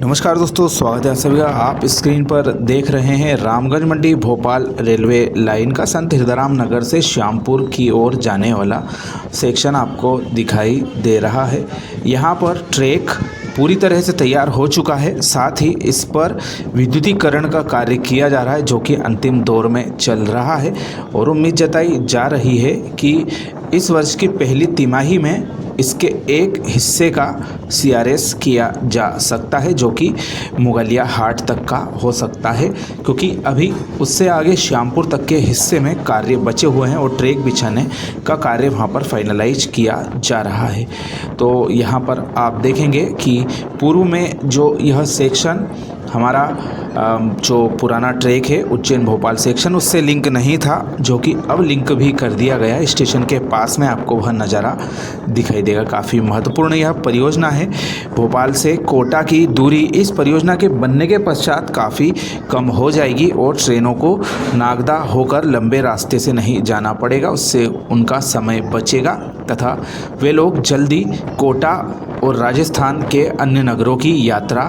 नमस्कार दोस्तों, स्वागत है आप सभी का। आप स्क्रीन पर देख रहे हैं रामगंज मंडी भोपाल रेलवे लाइन का संत हिरदाराम नगर से श्यामपुर की ओर जाने वाला सेक्शन आपको दिखाई दे रहा है। यहाँ पर ट्रैक पूरी तरह से तैयार हो चुका है, साथ ही इस पर विद्युतीकरण का कार्य किया जा रहा है जो कि अंतिम दौर में चल रहा है और उम्मीद जताई जा रही है कि इस वर्ष की पहली तिमाही में इसके एक हिस्से का सीआरएस किया जा सकता है जो कि मुगलिया हाट तक का हो सकता है, क्योंकि अभी उससे आगे श्यामपुर तक के हिस्से में कार्य बचे हुए हैं और ट्रैक बिछाने का कार्य वहां पर फाइनलाइज किया जा रहा है। तो यहां पर आप देखेंगे कि पूर्व में जो यह सेक्शन हमारा जो पुराना ट्रैक है उज्जैन भोपाल सेक्शन उससे लिंक नहीं था, जो कि अब लिंक भी कर दिया गया है। स्टेशन के पास में आपको वह नज़ारा दिखाई देगा। काफ़ी महत्वपूर्ण यह परियोजना है। भोपाल से कोटा की दूरी इस परियोजना के बनने के पश्चात काफ़ी कम हो जाएगी और ट्रेनों को नागदा होकर लंबे रास्ते से नहीं जाना पड़ेगा। उससे उनका समय बचेगा तथा वे लोग जल्दी कोटा और राजस्थान के अन्य नगरों की यात्रा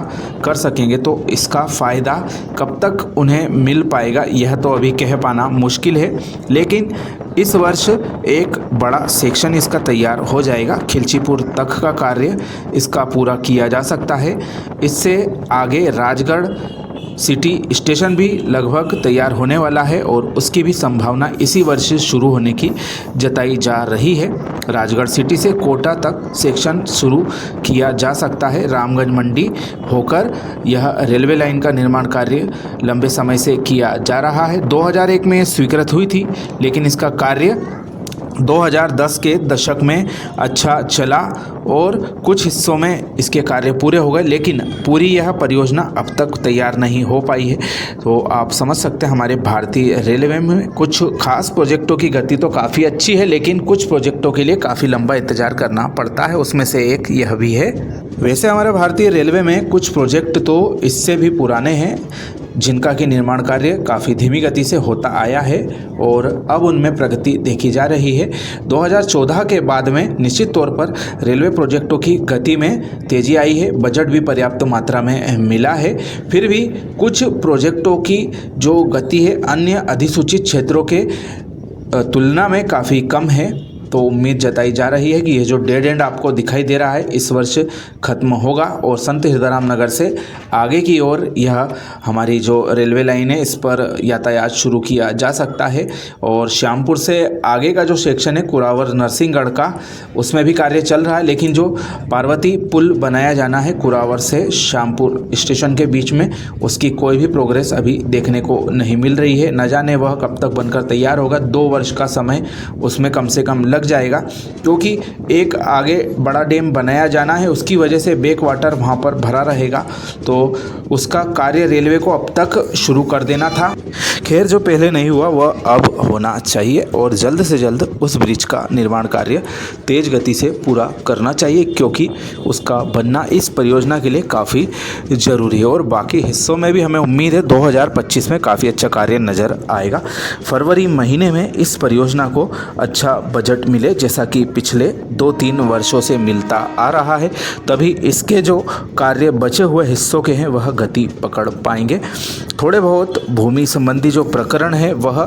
कर सकेंगे। तो इसका फ़ायदा कब तक उन्हें मिल पाएगा यह तो अभी कह पाना मुश्किल है, लेकिन इस वर्ष एक बड़ा सेक्शन इसका तैयार हो जाएगा। खिलचीपुर तक का कार्य इसका पूरा किया जा सकता है। इससे आगे राजगढ़ सिटी स्टेशन भी लगभग तैयार होने वाला है और उसकी भी संभावना इसी वर्ष शुरू होने की जताई जा रही है। राजगढ़ सिटी से कोटा तक सेक्शन शुरू किया जा सकता है। रामगंज मंडी होकर यह रेलवे लाइन का निर्माण कार्य लंबे समय से किया जा रहा है। 2001 में स्वीकृत हुई थी, लेकिन इसका कार्य 2010 के दशक में अच्छा चला और कुछ हिस्सों में इसके कार्य पूरे हो गए, लेकिन पूरी यह परियोजना अब तक तैयार नहीं हो पाई है। तो आप समझ सकते हैं हमारे भारतीय रेलवे में कुछ खास प्रोजेक्टों की गति तो काफ़ी अच्छी है, लेकिन कुछ प्रोजेक्टों के लिए काफ़ी लंबा इंतजार करना पड़ता है। उसमें से एक यह भी है। वैसे हमारे भारतीय रेलवे में कुछ प्रोजेक्ट तो इससे भी पुराने हैं जिनका कि निर्माण कार्य काफ़ी धीमी गति से होता आया है और अब उनमें प्रगति देखी जा रही है। 2014 के बाद में निश्चित तौर पर रेलवे प्रोजेक्टों की गति में तेज़ी आई है। बजट भी पर्याप्त मात्रा में मिला है। फिर भी कुछ प्रोजेक्टों की जो गति है अन्य अधिसूचित क्षेत्रों के तुलना में काफ़ी कम है। तो उम्मीद जताई जा रही है कि ये जो डेड एंड आपको दिखाई दे रहा है इस वर्ष खत्म होगा और संत हिरदाराम नगर से आगे की ओर यह हमारी जो रेलवे लाइन है इस पर यातायात शुरू किया जा सकता है। और श्यामपुर से आगे का जो सेक्शन है कुरावर नरसिंहगढ़ का, उसमें भी कार्य चल रहा है, लेकिन जो पार्वती पुल बनाया जाना है कुरावर से श्यामपुर स्टेशन के बीच में, उसकी कोई भी प्रोग्रेस अभी देखने को नहीं मिल रही है। न जाने वह कब तक बनकर तैयार होगा। 2 वर्ष का समय उसमें कम से कम लग जाएगा, क्योंकि एक आगे बड़ा डैम बनाया जाना है, उसकी वजह से बैक वाटर वहां पर भरा रहेगा। तो उसका कार्य रेलवे को अब तक शुरू कर देना था। खैर, जो पहले नहीं हुआ वह अब होना चाहिए और जल्द से जल्द उस ब्रिज का निर्माण कार्य तेज गति से पूरा करना चाहिए, क्योंकि उसका बनना इस परियोजना के लिए काफ़ी ज़रूरी है। और बाकी हिस्सों में भी हमें उम्मीद है 2025 में काफ़ी अच्छा कार्य नज़र आएगा। फरवरी महीने में इस परियोजना को अच्छा बजट मिले, जैसा कि पिछले 2-3 वर्षों से मिलता आ रहा है, तभी इसके जो कार्य बचे हुए हिस्सों के हैं वह गति पकड़ पाएंगे। थोड़े बहुत भूमि संबंधी जो प्रकरण है वह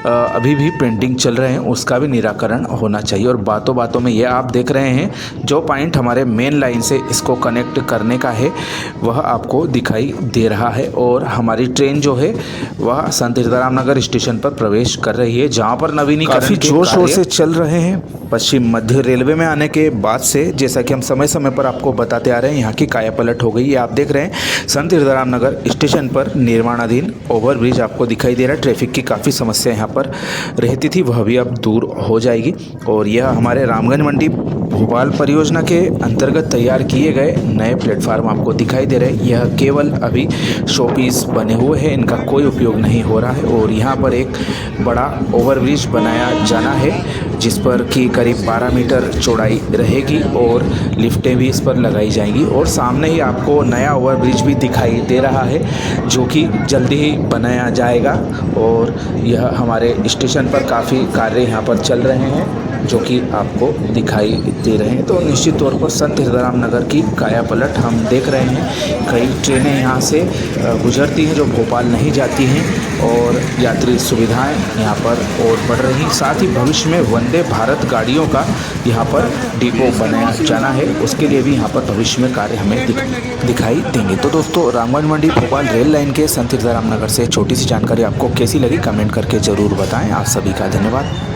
अभी भी पेंडिंग चल रहे हैं, उसका भी निराकरण होना चाहिए। और बातों बातों में ये आप देख रहे हैं जो पॉइंट हमारे मेन लाइन से इसको कनेक्ट करने का है वह आपको दिखाई दे रहा है और हमारी ट्रेन जो है वह संत हिरदाराम नगर स्टेशन पर प्रवेश कर रही है, जहाँ पर नवीनीकरण काफ़ी जोर शोर से चल रहे हैं। पश्चिम मध्य रेलवे में आने के बाद से, जैसा कि हम समय समय पर आपको बताते आ रहे हैं, यहाँ की काया पलट हो गई है। आप देख रहे हैं संत हिरदाराम नगर स्टेशन पर निर्माणाधीन ओवरब्रिज आपको दिखाई दे रहा है। ट्रैफिक की काफ़ी समस्या यहाँ पर रहती थी, वह भी अब दूर हो जाएगी। और यह हमारे रामगंज मंडी भोपाल परियोजना के अंतर्गत तैयार किए गए नए प्लेटफार्म आपको दिखाई दे रहे हैं। यह केवल अभी शोपीस बने हुए हैं, इनका कोई उपयोग नहीं हो रहा है। और यहाँ पर एक बड़ा ओवरब्रिज बनाया जाना है जिस पर कि करीब 12 मीटर चौड़ाई रहेगी और लिफ्टें भी इस पर लगाई जाएंगी। और सामने ही आपको नया ओवरब्रिज भी दिखाई दे रहा है जो कि जल्दी ही बनाया जाएगा। और यह हमारे स्टेशन पर काफ़ी कार्य यहाँ पर चल रहे हैं जो कि आपको दिखाई दे रहे हैं। तो निश्चित तौर पर संत हिरदाराम नगर की काया पलट हम देख रहे हैं। कई ट्रेनें यहाँ से गुजरती हैं जो भोपाल नहीं जाती हैं और यात्री सुविधाएं यहाँ पर और बढ़ रही। साथ ही भविष्य में वंदे भारत गाड़ियों का यहाँ पर डिपो बनाया जाना है, उसके लिए भी यहाँ पर भविष्य में कार्य हमें दिखाई देंगे। तो दोस्तों, रामगंज मंडी भोपाल रेल लाइन के संत हिरदाराम नगर से छोटी सी जानकारी आपको कैसी लगी कमेंट करके ज़रूर बताएं। आप सभी का धन्यवाद।